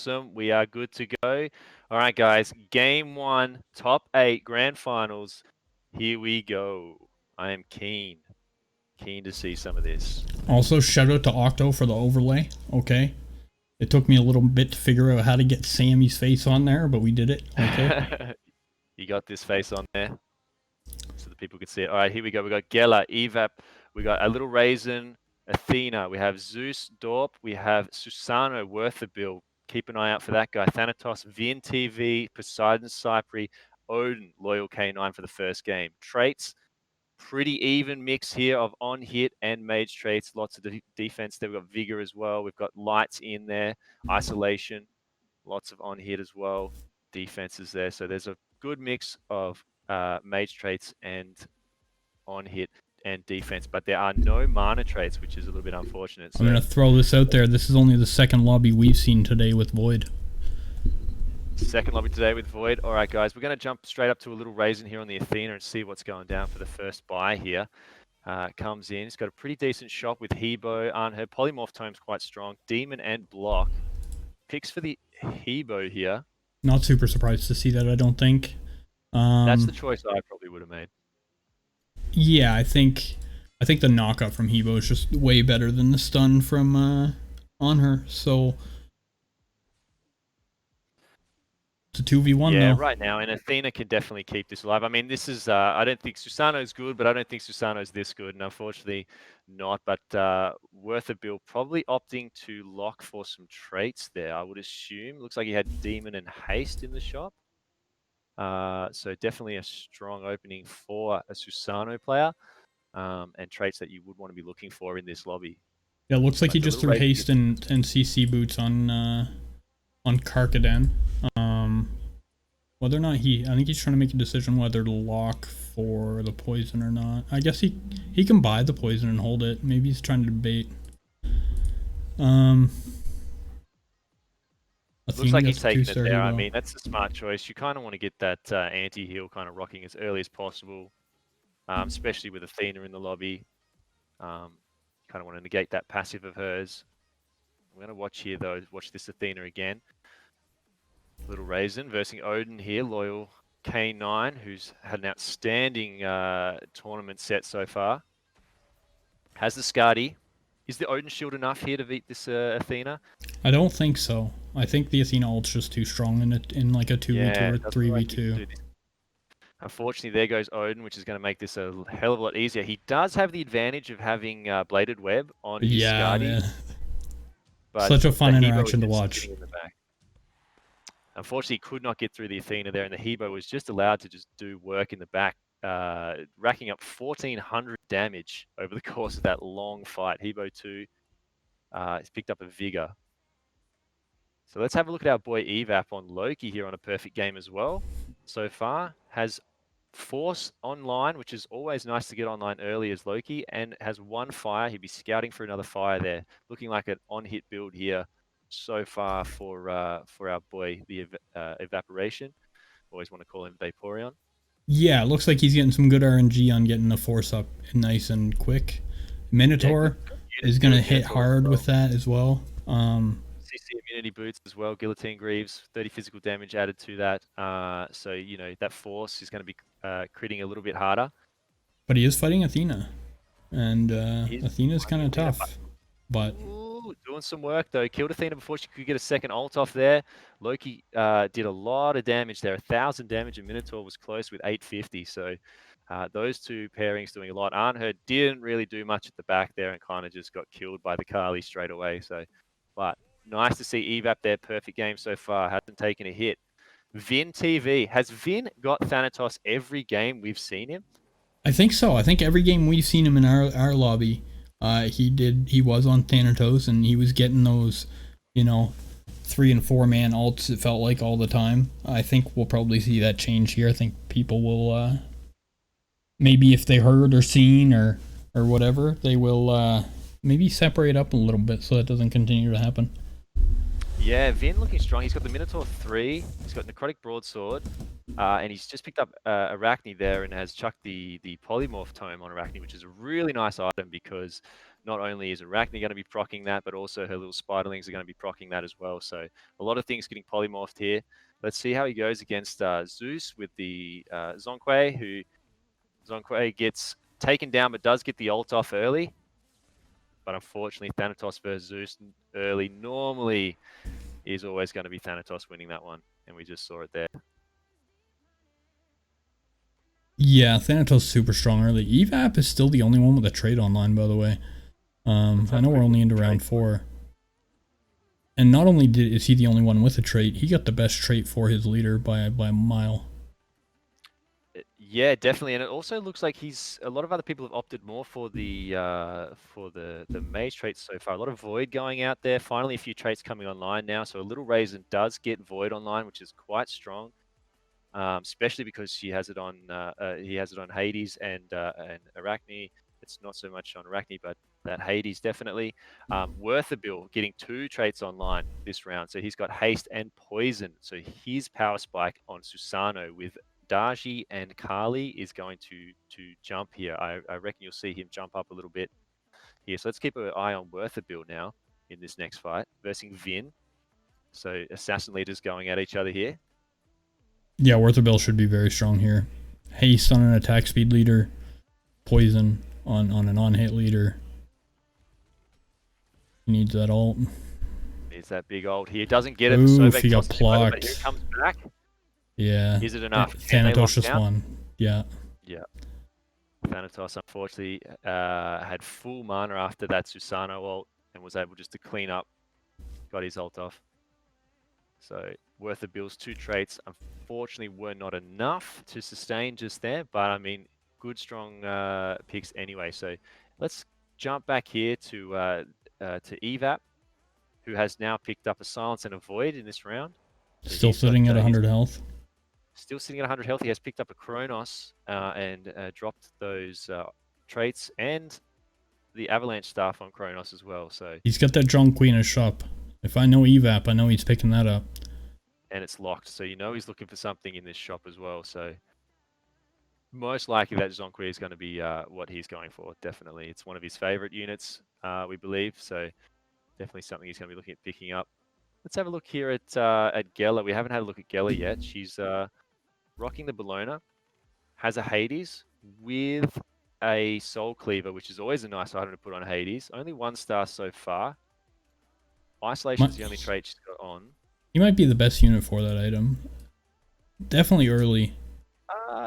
Awesome. We are good to go. All right, guys. Game 1, top 8 grand finals. Here we go. I am keen to see some of this. Also, shout out to Octo for the overlay. Okay. It took me a little bit to figure out how to get Sammy's face on there, but we did it. Okay. You got this face on there so that people could see it. All right, here we go. We got Gela, Evap. We got a little Raisin, Athena. We have Zeus, Dorp. We have Susano, worth the bill. Keep an eye out for that guy. Thanatos, VNTV, Poseidon, Cypri, Odin, Loyal K9 for the first game. Traits, pretty even mix here of on hit and mage traits. Lots of defense there. We've got vigor as well. We've got lights in there, isolation, lots of on hit as well. Defenses there. So there's a good mix of mage traits and on hit and defense, but there are no mana traits, which is a little bit unfortunate. So I'm going to throw this out there. This is only the second lobby we've seen today with Void. Second lobby today with Void. All right, guys, we're going to jump straight up to a little Raisin here on the Athena and see what's going down for the first buy here. Comes in. He's got a pretty decent shot with Hebo. Her Polymorph Tome's quite strong. Demon and Block. Picks for the Hebo here. Not super surprised to see that, I don't think. That's the choice I probably would have made. Yeah, I think the knockup from Hebo is just way better than the stun from on her. So it's a 2v1 yeah, though. right now, and Athena can definitely keep this alive. I mean, this is I don't think Susano's good, but I don't think Susano's this good, and unfortunately not. But worth a bill, probably opting to lock for some traits there, I would assume. Looks like he had Demon and Haste in the shop. So definitely a strong opening for a Susano player, and traits that you would want to be looking for in this lobby. Yeah, it looks like he just threw Haste and CC boots on Karkadan. Whether or not I think he's trying to make a decision whether to lock for the poison or not. I guess he can buy the poison and hold it. Maybe he's trying to debate. Looks like he's taking it there. I mean, that's a smart choice. You kind of want to get that anti-heal kind of rocking as early as possible, especially with Athena in the lobby. Kind of want to negate that passive of hers. We're going to watch here, though. Watch this Athena again. Little Raisin versus Odin here. Loyal K9, who's had an outstanding tournament set so far. Has the Skadi. Is the Odin shield enough here to beat this Athena? I don't think so. I think the Athena ult's just too strong in like a 2v2 or 3v2. Unfortunately, there goes Odin, which is going to make this a hell of a lot easier. He does have the advantage of having Bladed Web on his Skadi. But such a fun interaction to watch. Unfortunately, he could not get through the Athena there, and the Hebo was just allowed to just do work in the back, racking up 1,400 damage over the course of that long fight. Hebo 2 has picked up a Vigor. So let's have a look at our boy Evap on Loki here on a perfect game as well. So far, has Force online, which is always nice to get online early as Loki, and has one fire. He'd be scouting for another fire there. Looking like an on-hit build here so far for our boy, the Evaporation. Always want to call him Vaporeon. Yeah, it looks like he's getting some good RNG on getting the Force up nice and quick. Minotaur is going to hit hard with that as well. CC immunity boots as well. Guillotine Greaves, 30 physical damage added to that. So, you know, that Force is going to be critting a little bit harder. But he is fighting Athena. And Athena's kind of tough. But doing some work though. Killed Athena before she could get a second ult off there. Loki did a lot of damage there. 1,000 damage, and Minotaur was close with 850. So those two pairings doing a lot. Arnherd didn't really do much at the back there and kind of just got killed by the Kali straight away. So, but nice to see Evap there. Perfect game so far. Hasn't taken a hit. VinTV. Has Vin got Thanatos every game we've seen him? I think so. I think every game we've seen him in our lobby, he was on Thanatos, and he was getting those, 3 and 4 man ults, it felt like, all the time. I think we'll probably see that change here. I think people will, maybe if they heard or seen or whatever, they will maybe separate up a little bit so that doesn't continue to happen. Yeah, Vin looking strong. He's got the Minotaur 3. He's got Necrotic Broadsword. And he's just picked up Arachne there and has chucked the Polymorph Tome on Arachne, which is a really nice item because not only is Arachne going to be proccing that, but also her little spiderlings are going to be proccing that as well. So a lot of things getting polymorphed here. Let's see how he goes against Zeus with the Zonquay, who Zonquay gets taken down but does get the ult off early. But unfortunately, Thanatos versus Zeus early normally is always going to be Thanatos winning that one. And we just saw it there. Yeah, Thanatos super strong early. Evap is still the only one with a trait online, by the way. I know we're only into round 4. And not only is he the only one with a trait, he got the best trait for his leader by a mile. Yeah, definitely, and it also looks like a lot of other people have opted more for the mage traits so far. A lot of void going out there. Finally, a few traits coming online now. So a little Raisin does get void online, which is quite strong, especially because he has it on Hades and Arachne. It's not so much on Arachne, but that Hades definitely. Worthabil getting 2 traits online this round. So he's got haste and poison. So his power spike on Susano with Daji and Kali is going to jump here. I reckon you'll see him jump up a little bit here. So let's keep an eye on Worthabil now in this next fight versus Vin. So assassin leaders going at each other here. Yeah, Worthabil should be very strong here. Haste on an attack speed leader, poison on an on-hit leader. He needs that ult. Needs that big ult here. Doesn't get it. Oof, he got plucked. But here it comes back. Yeah. Is it enough? Thanatos just won. Yeah. Yeah. Thanatos, unfortunately, had full mana after that Susano ult and was able just to clean up. Got his ult off. So Worthabil's 2 traits, unfortunately, were not enough to sustain just there. But, I mean, good, strong picks anyway. So let's jump back here to Evap, who has now picked up a Silence and a Void in this round. So still sitting at 100 health. Still sitting at 100 health. He has picked up a Kronos and dropped those traits and the Avalanche staff on Kronos as well. So he's got that John Queen in his shop. If I know Evap, I know he's picking that up. And it's locked, so you know he's looking for something in this shop as well. So most likely that Zonquay is going to be what he's going for. Definitely, it's one of his favorite units, we believe. So definitely something he's going to be looking at picking up. Let's have a look here at Gela. We haven't had a look at Gela yet. She's rocking the Bellona, has a Hades with a Soul Cleaver, which is always a nice item to put on Hades. Only 1 star so far. Isolation's the only trait she's got on. He might be the best unit for that item. Definitely early.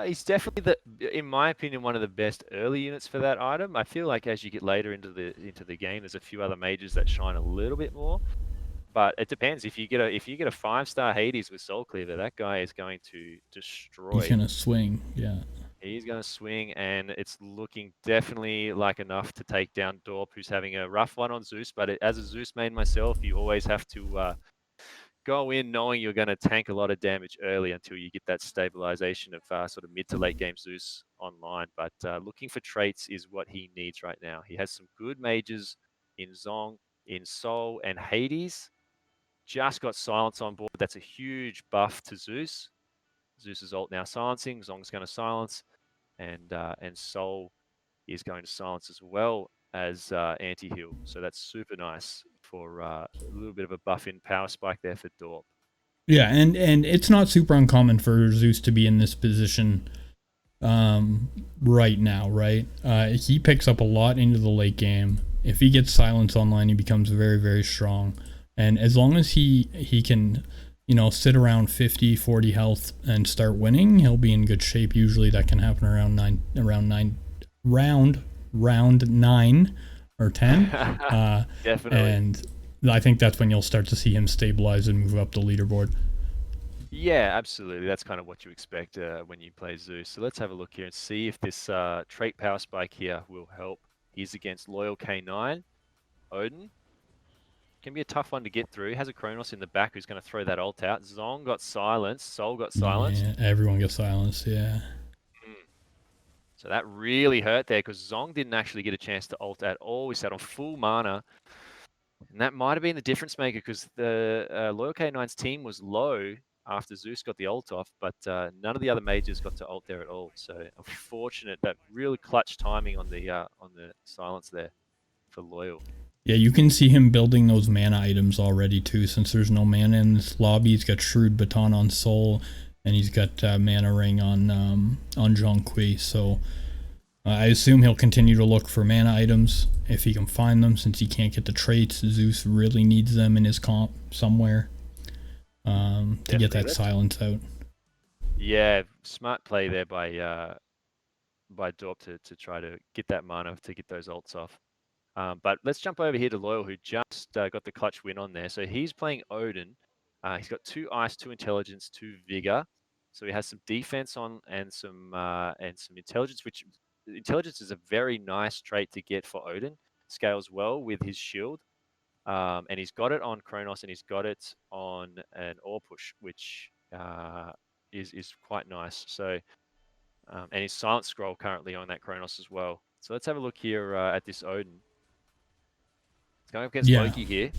He's definitely in my opinion, one of the best early units for that item. I feel like as you get later into the game, there's a few other mages that shine a little bit more. But it depends. If you get a 5-star Hades with Soul Cleaver, that guy is going to destroy. He's gonna swing, yeah. He's gonna swing, and it's looking definitely like enough to take down Dorp, who's having a rough one on Zeus. But as a Zeus main myself, you always have to go in knowing you're going to tank a lot of damage early until you get that stabilization of sort of mid to late game Zeus online. But looking for traits is what he needs right now. He has some good mages in Zong, in Soul, and Hades. Just got Silence on board. That's a huge buff to Zeus. Zeus's ult now silencing. Zong's going to silence, and Soul is going to silence as well as anti-heal. So that's super nice for a little bit of a buff in power spike there for Dorp. Yeah, and it's not super uncommon for Zeus to be in this position right now, right? He picks up a lot into the late game. If he gets silence online, he becomes very, very strong. And as long as he can, sit around 50, 40 health and start winning, he'll be in good shape. Usually that can happen around round 9 or 10. Definitely. And I think that's when you'll start to see him stabilize and move up the leaderboard. Yeah, absolutely. That's kind of what you expect when you play Zeus. So let's have a look here and see if this trait power spike here will help. He's against Loyal K9. Odin. Can be a tough one to get through. Has a Kronos in the back who's going to throw that ult out. Zong got silenced. Soul got silenced. Yeah, everyone gets silenced, yeah. So that really hurt there because Zong didn't actually get a chance to ult at all. He sat on full mana. And that might have been the difference maker because the Loyal K9's team was low after Zeus got the ult off, but none of the other mages got to ult there at all. So unfortunate, that really clutch timing on the silence there. for Loyal. Yeah, you can see him building those mana items already too. Since there's no mana in this lobby, he's got Shrewd Baton on Soul, and he's got Mana Ring on Jonqui. So I assume he'll continue to look for mana items if he can find them. Since he can't get the traits, Zeus really needs them in his comp somewhere to get that silence out. Yeah, smart play there by Dorp to try to get that mana to get those ults off. But let's jump over here to Loyal, who just got the clutch win on there. So he's playing Odin. He's got 2 Ice, 2 Intelligence, 2 Vigor. So he has some defense on and some intelligence, which intelligence is a very nice trait to get for Odin. Scales well with his shield. And he's got it on Kronos and he's got it on an Ore Push, which is quite nice. So and his Silent Scroll currently on that Kronos as well. So let's have a look here at this Odin. It's going up against Loki here.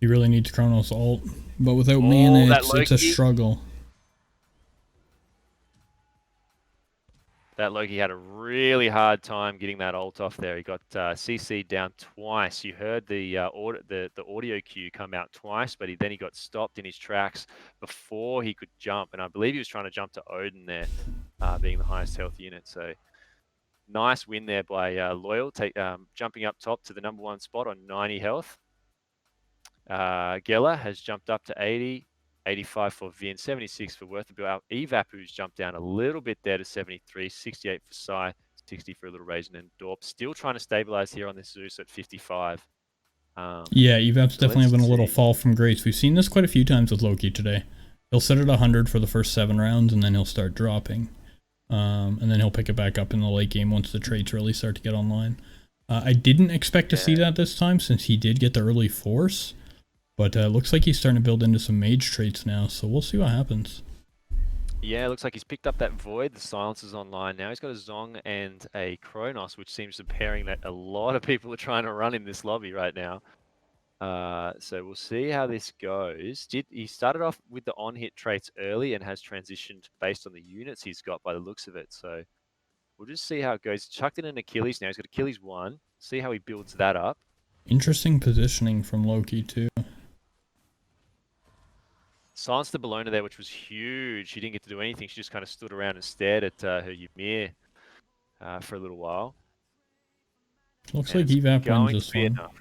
He really needs Kronos ult, but without mana, it's a struggle. That Loki had a really hard time getting that ult off there. He got CC'd down twice. You heard the audio cue come out twice, but then he got stopped in his tracks before he could jump. And I believe he was trying to jump to Odin there, being the highest health unit. So nice win there by Loyal, jumping up top to the #1 spot on 90 health. Geller has jumped up to 80, 85 for Vin, 76 for Worth the Bill. Evap, who's jumped down a little bit there to 73, 68 for Sai, 60 for a little Raisin, and Dorp still trying to stabilize here on this Zeus at 55. Yeah, Evap's definitely having a little fall from grace. We've seen this quite a few times with Loki today. He'll sit at 100 for the first 7 rounds, and then he'll start dropping. And then he'll pick it back up in the late game once the traits really start to get online. I didn't expect to see that this time, since he did get the early force. But it looks like he's starting to build into some mage traits now, so we'll see what happens. Yeah, it looks like he's picked up that Void. The Silence is online now. He's got a Zong and a Kronos, which seems to be pairing that a lot of people are trying to run in this lobby right now. So we'll see how this goes. He started off with the on-hit traits early and has transitioned based on the units he's got by the looks of it. So we'll just see how it goes. Chucked in an Achilles now. He's got Achilles 1. See how he builds that up. Interesting positioning from Loki, too. Silenced the Bellona there, which was huge. She didn't get to do anything. She just kind of stood around and stared at her Ymir for a little while. Looks like Evap wins this one. Enough.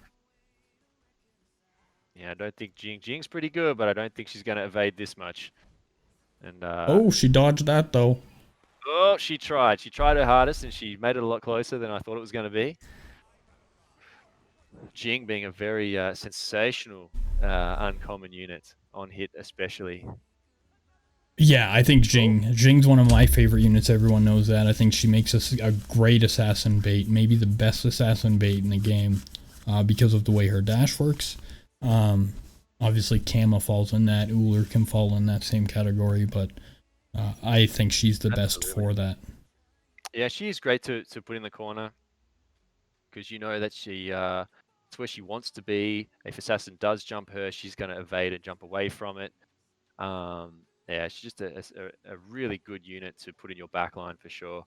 Yeah, I don't think Jing's pretty good, but I don't think she's going to evade this much. And oh, she dodged that, though. Oh, she tried. She tried her hardest, and she made it a lot closer than I thought it was going to be. Jing being a very sensational uncommon unit, on hit especially. Yeah, I think Jing's one of my favorite units. Everyone knows that. I think she makes us a great assassin bait, maybe the best assassin bait in the game, because of the way her dash works. Obviously, Kama falls in that. Uller can fall in that same category, but I think she's the best for that. Yeah, she is great to put in the corner, because you know that it's where she wants to be. If assassin does jump her, she's going to evade and jump away from it. Yeah, she's just a really good unit to put in your backline for sure.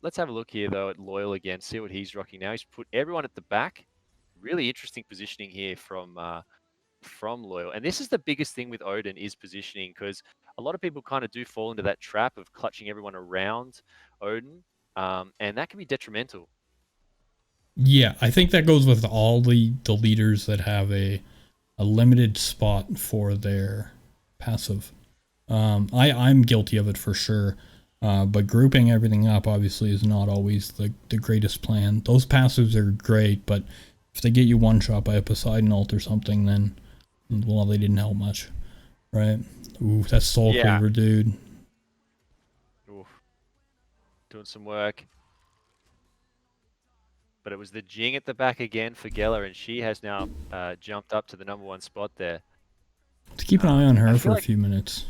Let's have a look here, though, at Loyal again, see what he's rocking now. He's put everyone at the back. Really interesting positioning here from Loyal. And this is the biggest thing with Odin, is positioning, because a lot of people kind of do fall into that trap of clutching everyone around Odin, and that can be detrimental. Yeah, I think that goes with all the leaders that have a limited spot for their passive. I'm guilty of it for sure, but grouping everything up obviously is not always the greatest plan. Those passives are great, but if they get you one shot by a Poseidon ult or something, then, well, they didn't help much, right? Ooh, that's Soul Cleaver, dude. Ooh. Doing some work. But it was the Jing at the back again for Geller, and she has now jumped up to the #1 spot there. Let's keep an eye on her for a few minutes.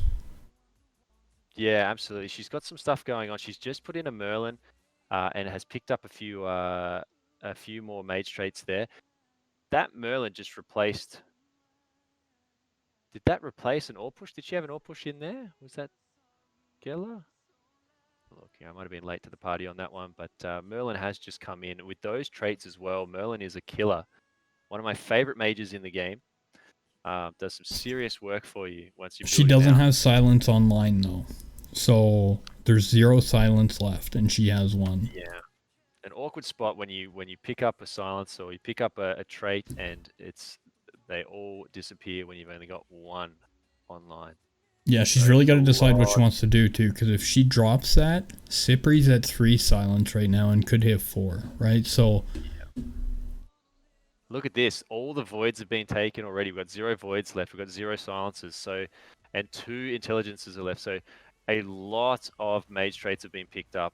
Yeah, absolutely. She's got some stuff going on. She's just put in a Merlin and has picked up a few more mage traits there. That Merlin just replaced... Did that replace an Ore Push? Did she have an Ore Push in there? Was that Geller? Looking, I might have been late to the party on that one, but Merlin has just come in with those traits as well. Merlin is a killer. One of my favorite mages in the game. Does some serious work for you once you She build him doesn't out. have silence online though, so there's 0 silence left, and she has 1. Yeah, an awkward spot when you pick up a silence or you pick up a trait and they all disappear when you've only got 1 online. Yeah, So she's really got a to decide what she lot. wants to do too, because if she drops that, Cypri's at 3 silence right now and could hit 4, right? So Look at this. All the voids have been taken already. We've got 0 voids left. We've got 0 silences. So, and 2 intelligences are left. So, a lot of mage traits have been picked up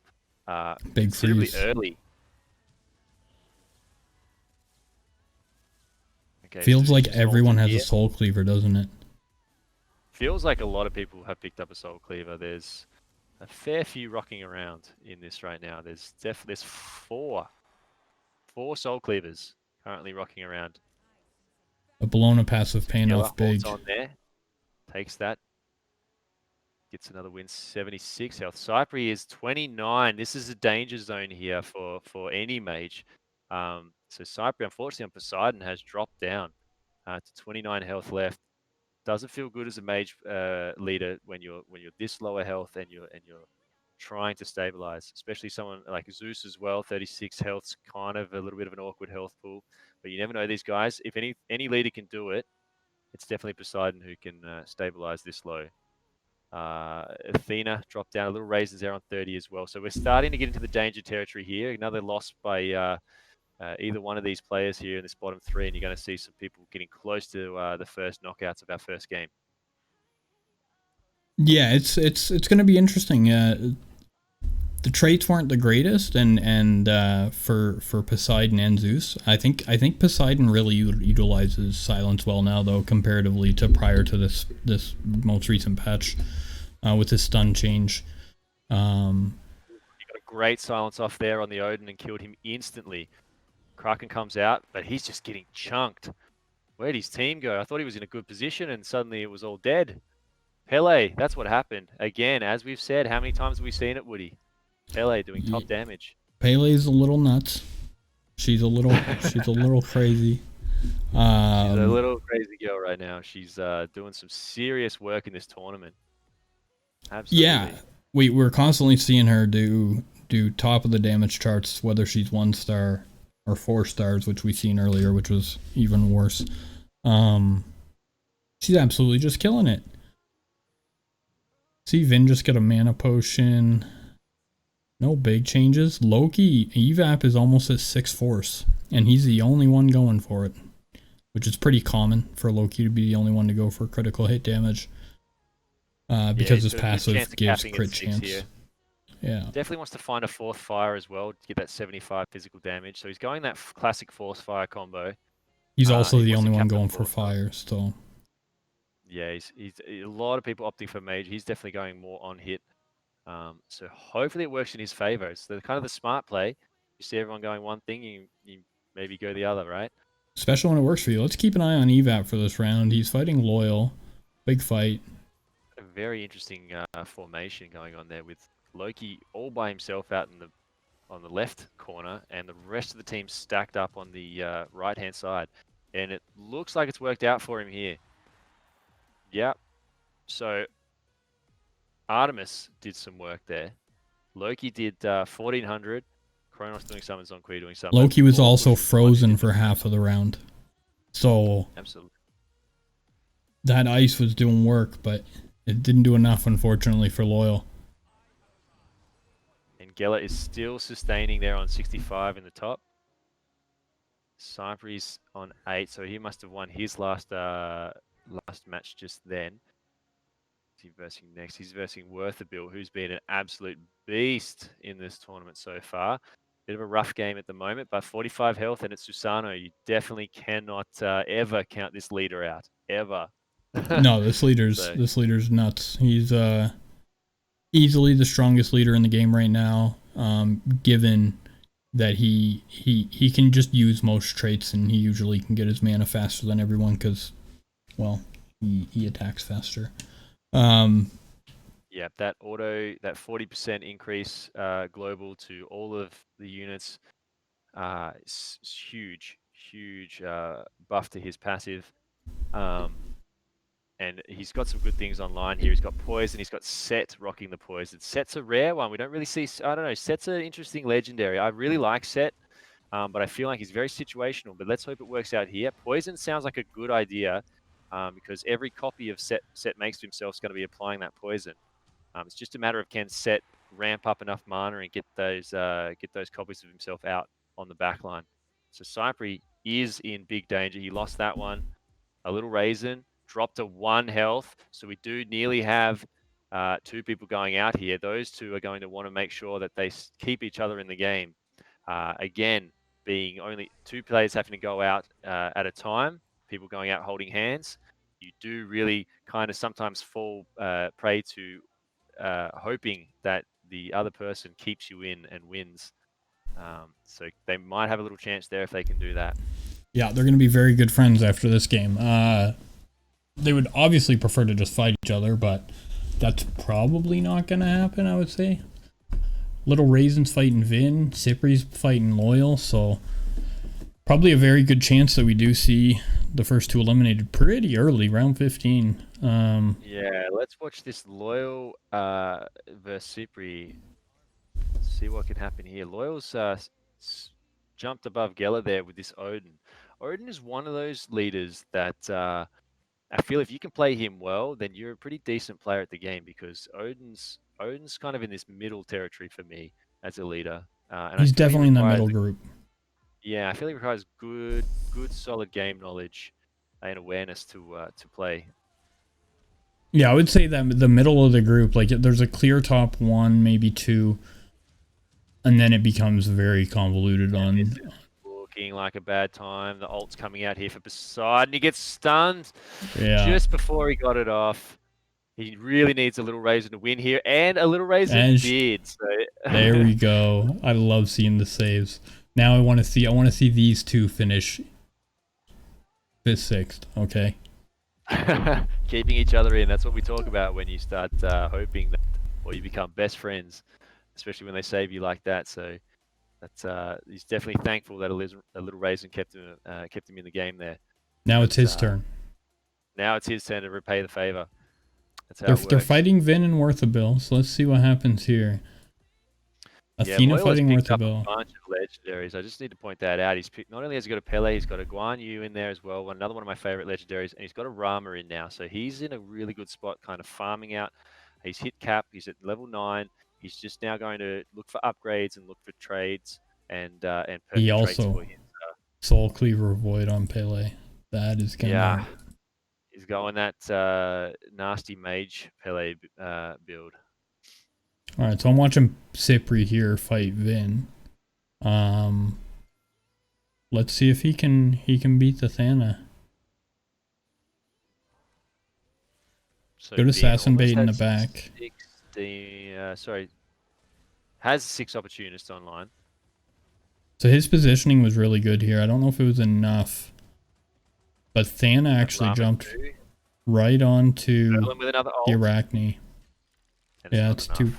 big considerably freeze. early. Okay, Feels Zeus like just everyone halted has a here. soul cleaver, doesn't it? Feels like a lot of people have picked up a soul cleaver. There's a fair few rocking around in this right now. There's 4 soul cleavers currently rocking around. A Bologna passive So paying Geller off holds big. on there, takes that, gets another win, 76 health. Cypri is 29. This is a danger zone here for any mage. So Cypri, unfortunately, on Poseidon has dropped down to 29 health left. Doesn't feel good as a mage leader when you're this lower health and you're trying to stabilize, especially someone like Zeus as well. 36 health's kind of a little bit of an awkward health pool, but you never know these guys. If any leader can do it, it's definitely Poseidon who can stabilize this low. Athena dropped down a little, raisins there on 30 as well. So we're starting to get into the danger territory here. Another loss by either one of these players here in this bottom 3, and you're going to see some people getting close to the first knockouts of our first game. Yeah, it's going to be interesting. The traits weren't the greatest, and for Poseidon and Zeus, I think Poseidon really utilizes silence well now, though, comparatively to prior to this most recent patch with his stun change. He got a great silence off there on the Odin and killed him instantly. Kraken comes out, but he's just getting chunked. Where'd his team go? I thought he was in a good position, and suddenly it was all dead. Pele, that's what happened. Again, as we've said, how many times have we seen it, Woody? Pele doing top damage. Pele's a little nuts. She's a little crazy. She's a little crazy girl right now. She's doing some serious work in this tournament. Absolutely. Yeah, we're constantly seeing her do top of the damage charts, whether she's 1 star or 4 stars, which we seen earlier, which was even worse. She's absolutely just killing it. See Vin just get a mana potion. No big changes. Loki evap is almost at 6 force, and he's the only one going for it, which is pretty common for Loki to be the only one to go for critical hit damage. Because his passive gives crit chance. Here. Yeah. Definitely wants to find a 4th fire as well to get that 75 physical damage. So he's going that classic force fire combo. He's also the only one going for fire, so. Yeah, he's a lot of people opting for mage. He's definitely going more on hit. So hopefully it works in his favor. It's kind of the smart play. You see everyone going one thing, you maybe go the other, right? Especially when it works for you. Let's keep an eye on evap for this round. He's fighting Loyal. Big fight. A very interesting formation going on there with Loki all by himself out in on the left corner, and the rest of the team stacked up on the right-hand side. And it looks like it's worked out for him here. Yep. So Artemis did some work there. Loki did 1400. Kronos doing summons on Queen doing summons. Loki was also frozen for half of the round. So absolutely, that ice was doing work, but it didn't do enough, unfortunately, for Loyal. And Geller is still sustaining there on 65 in the top. Cypri's on 8, so he must have won his last match just then. He's versing next. He's versing Worthabill, who's been an absolute beast in this tournament so far. Bit of a rough game at the moment, but 45 health, and it's Susano. You definitely cannot ever count this leader out, ever. No, this leader's nuts. He's easily the strongest leader in the game right now. Given that he can just use most traits, and he usually can get his mana faster than everyone because, well, he attacks faster. Yeah, Yeah, that 40% increase global to all of the units is huge, huge buff to his passive. Um, and he's got some good things online here. He's got Poison. He's got Set rocking the Poison. Set's a rare one. We don't really see. I don't know. Set's an interesting legendary. I really like Set, but I feel like he's very situational. But let's hope it works out here. Poison sounds like a good idea because every copy of Set makes to himself is going to be applying that Poison. It's just a matter of can Set ramp up enough mana and get those copies of himself out on the back line. So Cypri is in big danger. He lost that one. A little Raisin dropped to 1 health. So we do nearly have 2 people going out here. Those 2 are going to want to make sure that they keep each other in the game. Again, being only 2 players having to go out at a time, people going out holding hands, you do really kind of sometimes fall prey to hoping that the other person keeps you in and wins. So they might have a little chance there if they can do that. Yeah, they're going to be very good friends after this game. They would obviously prefer to just fight each other, but that's probably not going to happen, I would say. Little Raisin's fighting Vin, Cypri's fighting Loyal, so probably a very good chance that we do see the first 2 eliminated pretty early, round 15. Yeah, let's watch this Loyal versus Cypri. See what can happen here. Loyal's jumped above Geller there with this Odin. Odin is one of those leaders that I feel if you can play him well, then you're a pretty decent player at the game because Odin's kind of in this middle territory for me as a leader. And He's I feel definitely in the middle group. Yeah, I feel he requires good, solid game knowledge and awareness to play. Yeah, I would say that the middle of the group, like there's a clear top 1, maybe 2, and then it becomes very convoluted on. Looking like a bad time. The ult's coming out here for Poseidon. He gets stunned Yeah. just before he got it off. He really needs a little Raisin to win here, and a little Raisin did. So there we go. I love seeing the saves. Now I want to see these 2 finish 5th, 6th. Okay. Keeping each other in. That's what we talk about when you start hoping that, or you become best friends, especially when they save you like that. So that's he's definitely thankful that a little Raisin kept him in the game there. Now it's his turn. Now it's his turn to repay the favor. That's how it works. They're fighting Vin and Worthabil, so let's see what happens here. Athena fighting Worthabil. A bunch of legendaries. I just need to point that out. He's picked, not only has he got a Pele, he's got a Guan Yu in there as well. Another one of my favorite legendaries, and he's got a Rama in now. So he's in a really good spot, kind of farming out. He's hit cap. He's at level 9. He's just now going to look for upgrades and look for trades and perfect he traits also for him. Soul Cleaver Void on Pele. That is gonna. Yeah, he's going that nasty mage Pele build. All right, so I'm watching Cypri here fight Vin. Let's see if he can beat the Thana. So good assassin bait in the back. 16, has 6 opportunists online. So his positioning was really good here. I don't know if it was enough, but Thana actually jumped right onto the Arachne. Yeah, it's too.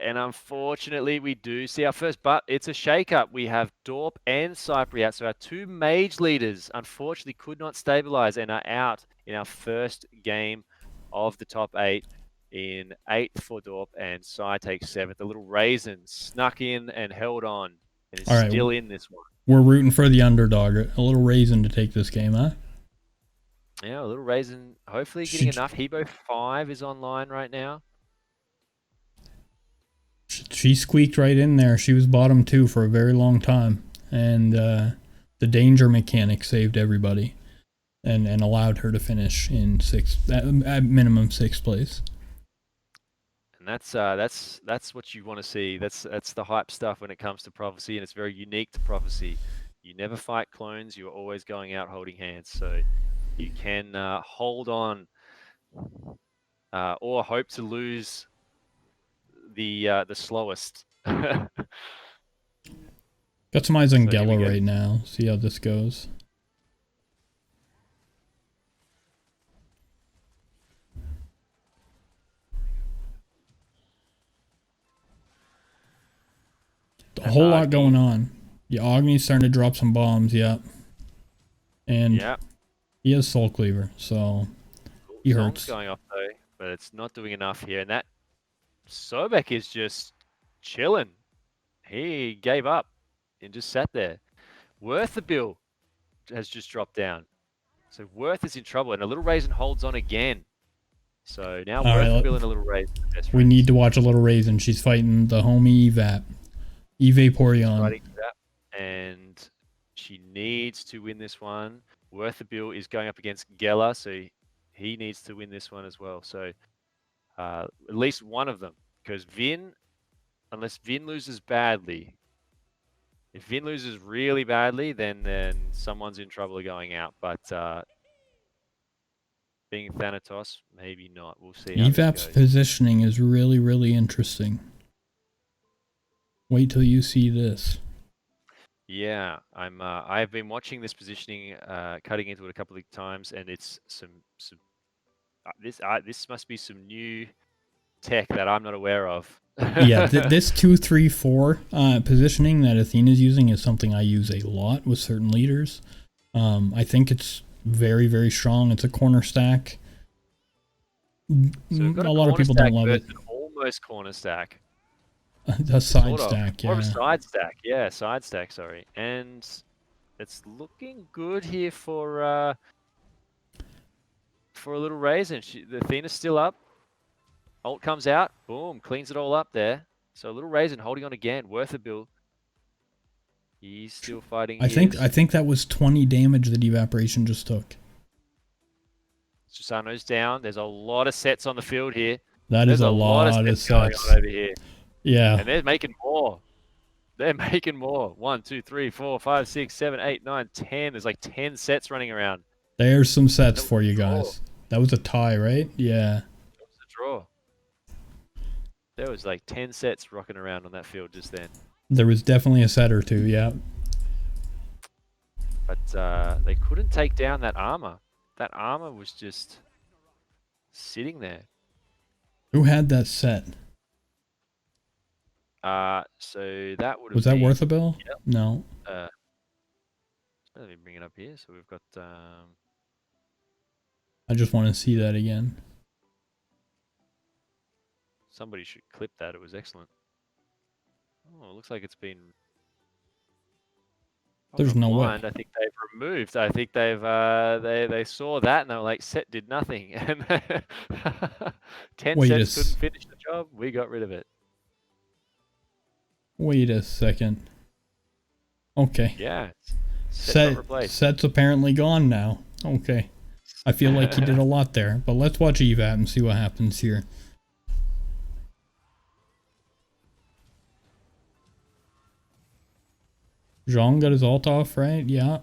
And unfortunately, we do see our first, but it's a shake-up. We have Dorp and Cypri out. So our 2 mage leaders, unfortunately, could not stabilize and are out in our first game of the top 8 in 8th for Dorp, and Cy takes 7th. The little Raisin snuck in and held on and is still in this one. We're rooting for the underdog. A little Raisin to take this game, huh? Yeah, a little Raisin. Hopefully getting enough. Hebo 5 is online right now. She squeaked right in there. She was bottom 2 for a very long time. And the danger mechanic saved everybody and allowed her to finish in 6th, at minimum 6th place. And that's what you want to see. That's the hype stuff when it comes to Prophecy, and it's very unique to Prophecy. You never fight clones. You're always going out holding hands. So you can hold on or hope to lose the slowest. Got some eyes on Geller right now. See how this goes. A whole lot going on. Yeah, Agni's starting to drop some bombs, yeah. And he has Soul Cleaver, so he hurts. Zong's going off though, but it's not doing enough here. And that Sobek is just chilling. He gave up and just sat there. Worth the bill has just dropped down. So Worth is in trouble, and a little Raisin holds on again. So now Worth the bill and a little Raisin. We need to watch a little Raisin. She's fighting the homie Evap. Evaporion. And she needs to win this one. Worth the bill is going up against Geller, so he needs to win this one as well. So at least one of them, because Vin, unless Vin loses badly, if Vin loses really badly, then someone's in trouble going out. But being Thanatos, maybe not. We'll see. Evap's positioning is really, really interesting. Wait till you see this. Yeah, I've been watching this positioning, cutting into it a couple of times, and it's this must be some new tech that I'm not aware of. Yeah, this 2-3-4 positioning that Athena's using is something I use a lot with certain leaders. I think it's very, very strong. It's a corner stack. So a lot of people don't love it. Almost corner stack. A side stack, yeah. Or a side stack, yeah, side stack, sorry. And it's looking good here for a little Raisin. The Athena's still up. Ult comes out, boom, cleans it all up there. So a little Raisin holding on again, worth a bill. He's still fighting. I think that was 20 damage that Evaporation just took. Susano's down. There's a lot of sets on the field here. There's a lot of sets going on over here. Yeah. And they're making more. They're making more. 1, 2, 3, 4, 5, 6, 7, 8, 9, 10. There's like 10 sets running around. There's some sets for you guys. That was a tie, right? Yeah. That was a draw. There was like 10 sets rocking around on that field just then. There was definitely a set or two, yeah. But they couldn't take down that armor. That armor was just sitting there. Who had that set? So that would have Was that worth a bill? Yep. No. Let me bring it up here. So we've got I just want to see that again. Somebody should clip that. It was excellent. Oh, it looks like it's been. There's no way. I think they've removed. I think they've they saw that and they were like, set did nothing, and 10 sets couldn't finish the job. We got rid of it. Wait a second. Okay. Yeah. Set's apparently gone now. Okay. I feel like he did a lot there, but let's watch Evap and see what happens here. Zhong got his ult off, right? Yeah.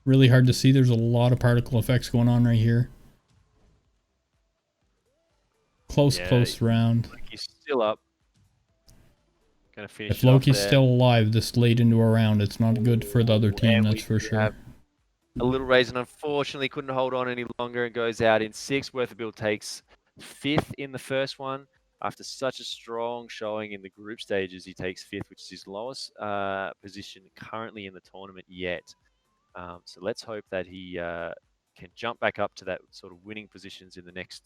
Really hard to see. There's a lot of particle effects going on right here. Close round. Loki's still up. Gonna finish if Loki's still alive this late into a round, it's not good for the other team, that's for sure. A little Raisin unfortunately couldn't hold on any longer and goes out in 6. Worthabill takes 5th in the first one. After such a strong showing in the group stages, he takes 5th, which is his lowest position currently in the tournament yet. So let's hope that he can jump back up to that sort of winning positions in the next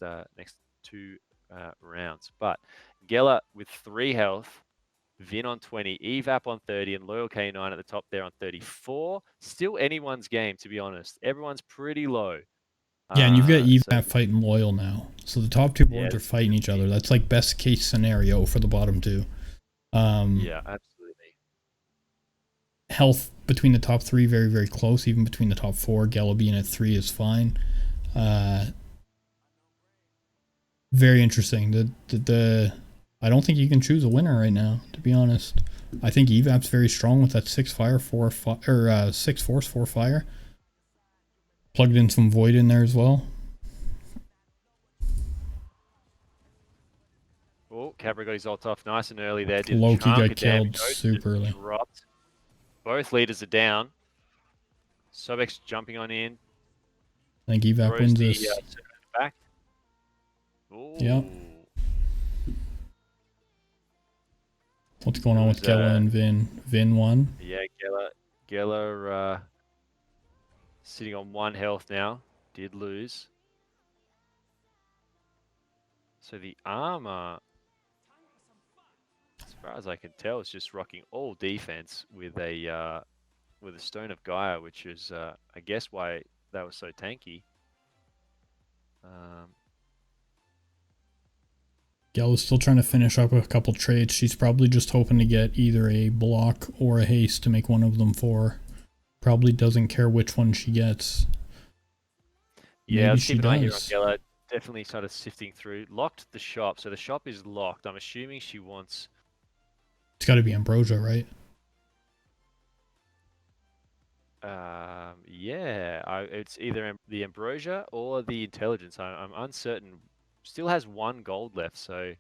2 rounds. But Geller with 3 health, Vin on 20, Evap on 30, and Loyal K9 at the top there on 34. Still anyone's game, to be honest. Everyone's pretty low. Yeah, and you've got Evap fighting Loyal now. So the top 2 boards are fighting each other. That's like best case scenario for the bottom 2. Yeah, absolutely. Health between the top 3, very, very close. Even between the top 4, Gela being at 3 is fine. Very interesting. I don't think you can choose a winner right now, to be honest. I think Evap's very strong with that 6 fire, 4 6 force, 4 fire. Plugged in some void in there as well. Oh, Cabra got his ult off nice and early there. Loki got killed super early. Dropped. Both leaders are down. Sobek's jumping on in. I think Evap wins this. Back. Yep. What's going It on was with Gela and Vin? Vin won. yeah, Geller sitting on 1 health now. Did lose. So the armor, as far as I can tell, is just rocking all defense with a Stone of Gaia, which is I guess why that was so tanky. Gela's still trying to finish up a couple trades. She's probably just hoping to get either a block or a haste to make one of them 4. Probably doesn't care which one she gets. Yeah, Maybe let's she keep an eye here on does. Geller. Definitely started sifting through. Locked the shop, so the shop is locked. I'm assuming she wants. It's got to be Ambrosia, right? Yeah, it's either the Ambrosia or the Intelligence. I'm uncertain. Still has 1 gold left, so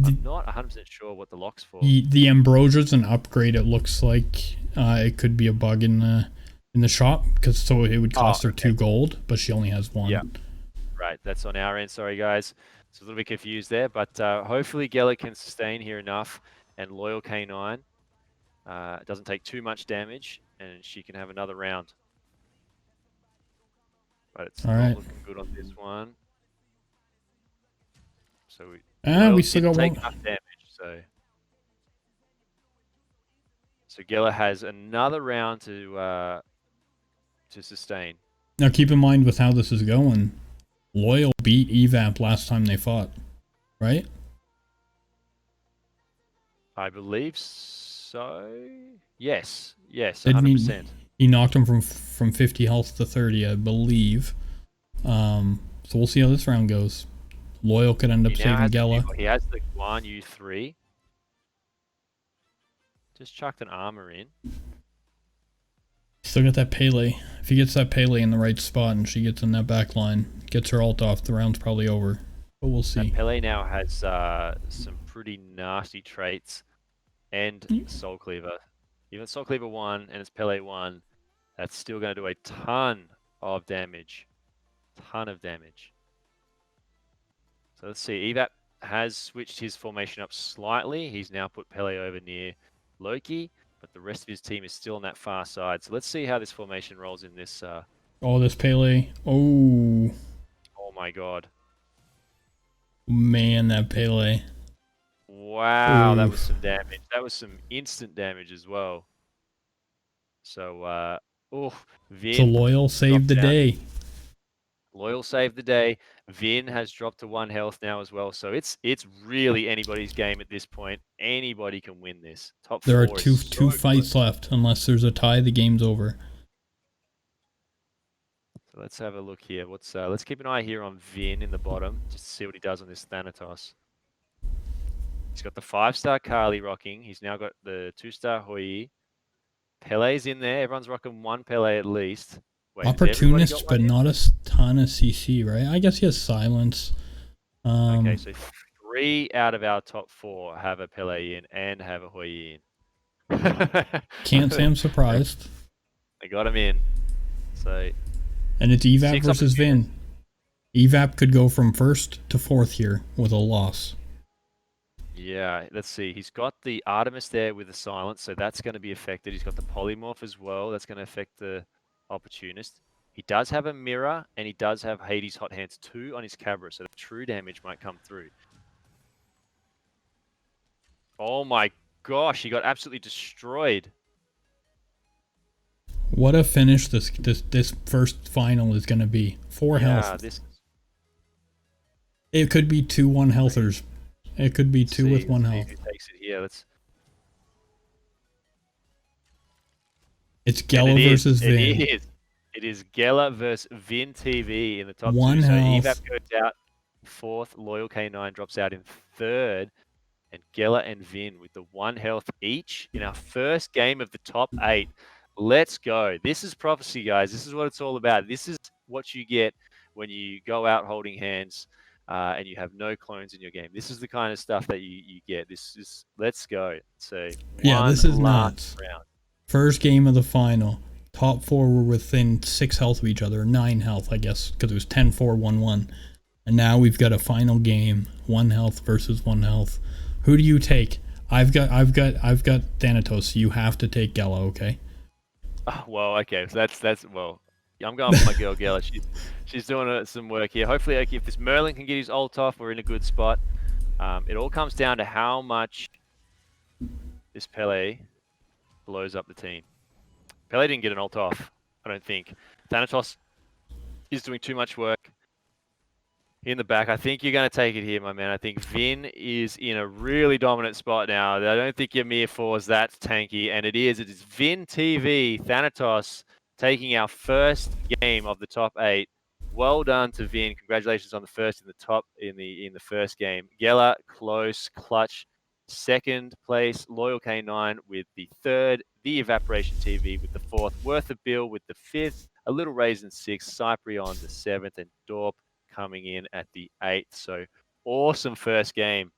I'm not 100% sure what the lock's for. The Ambrosia's an upgrade. It looks like it could be a bug in the shop, because so it would cost her 2 gold, but she only has 1. Yeah, right. That's on our end. Sorry, guys. It's a little bit confused there, but hopefully Geller can sustain here enough, and Loyal K9 doesn't take too much damage, and she can have another round. But it's not looking good on this one. So we still got take 1 enough damage. So Geller has another round to sustain. Now keep in mind with how this is going, Loyal beat Evap last time they fought, right? I believe so. Yes, 100%. He knocked him from 50 health to 30, I believe. So we'll see how this round goes. Loyal could end up saving Gela. He has the Guan Yu 3. Just chucked an armor in. Still got that Pele. If he gets that Pele in the right spot and she gets in that back line, gets her ult off, the round's probably over. But we'll see. That Pele now has some pretty nasty traits and Soul Cleaver. Even Soul Cleaver 1 and it's Pele 1, that's still going to do a ton of damage. Ton of damage. So let's see. Evap has switched his formation up slightly. He's now put Pele over near Loki, but the rest of his team is still on that far side. So let's see how this formation rolls in this. Oh, this Pele. Oh. Oh my god. Man, that Pele. Wow, that was some damage. That was some instant damage as well. So, Vin. So Loyal saved the day. Loyal saved the day. Vin has dropped to 1 health now as well. So it's really anybody's game at this point. Anybody can win this. Top 4. There are two fights left. Unless there's a tie, the game's over. So let's have a look here. Let's keep an eye here on Vin in the bottom, just to see what he does on this Thanatos. He's got the 5-star Kali rocking. He's now got the 2-star Wooddyy. Pele's in there. Everyone's rocking 1 Pele at least. Wait, Opportunist, but not a ton of CC, right? I guess he has silence. Okay, so 3 out of our top 4 have a Pele in and have a Wooddyy in. Can't say I'm surprised. They got him in. So, and it's Evap versus Vin. Evap could go from 1st to 4th here with a loss. Yeah, let's see. He's got the Artemis there with the silence, so that's going to be affected. He's got the Polymorph as well. That's going to affect the Opportunist. He does have a Mirror, and he does have Hades Hot Hands 2 on his Cabra, so the true damage might come through. Oh my gosh, he got absolutely destroyed. What a finish this first final is going to be. 4 health. It could be 2 1-healthers. It could be 2 with 1 health. Who takes it here? It's Gela versus Vin. It is Gela versus Vin TV in the top 1 2. So health. Evap goes out 4th. Loyal K9 drops out in 3rd. And Gela and Vin with the 1 health each in our first game of the top 8. Let's go. This is prophecy, guys. This is what it's all about. This is what you get when you go out holding hands and you have no clones in your game. This is the kind of stuff that you get. This is, let's go. So yeah, this is nuts. Round. First game of the final. Top 4 were within 6 health of each other, 9 health, I guess, because it was 10-4, 1-1. And now we've got a final game, 1 health versus 1 health. Who do you take? I've got Thanatos. So you have to take Gela, okay? Oh, well, okay. So that's well. I'm going for my girl Gela. She's doing some work here. Hopefully, if this Merlin can get his ult off, we're in a good spot. It all comes down to how much this Pele blows up the team. Pele didn't get an ult off, I don't think. Thanatos is doing too much work in the back. I think you're going to take it here, my man. I think Vin is in a really dominant spot now. I don't think your Mir 4 is that tanky, and it is. It is Vin TV, Thanatos, taking our first game of the top 8. Well done to Vin. Congratulations on the first in the top in the first game. Gela, close, clutch. Second place, Loyal K9 with the third, the Evaporation TV with the fourth, Worth a Bill with the fifth, a Little Raisin 6, Cyprion the 7th, and Dorp coming in at the 8th. So awesome first game.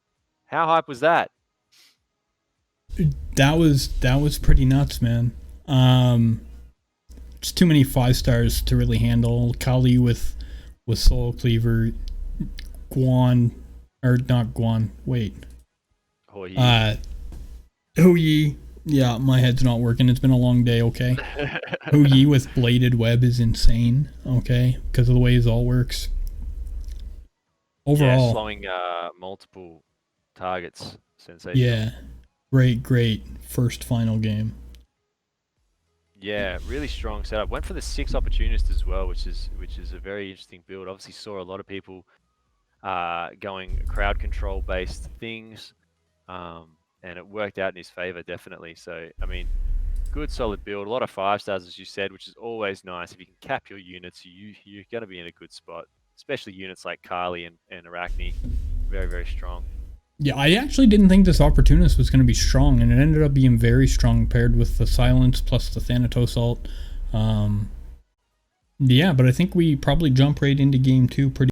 How hype was that? That was pretty nuts, man. Just too many 5 stars to really handle. Kali with Soul Cleaver, Guan, or not Guan. Wait. Wooddyy. Yeah, my head's not working. It's been a long day, okay? Wooddyy with Bladed Web is insane, okay? Because of the way his all works. Overall. Yeah, slowing multiple targets. Sensational. Yeah. Great first final game. Yeah, really strong setup. Went for the 6 opportunist as well, which is a very interesting build. Obviously saw a lot of people going crowd control based things. And it worked out in his favor, definitely. So, I mean, good solid build. A lot of 5 stars, as you said, which is always nice. If you can cap your units, you're going to be in a good spot, especially units like Kali and Arachne. Very, very strong. Yeah, I actually didn't think this Opportunist was going to be strong, and it ended up being very strong paired with the Silence plus the Thanatos ult. Yeah, but I think we probably jump right into game 2 pretty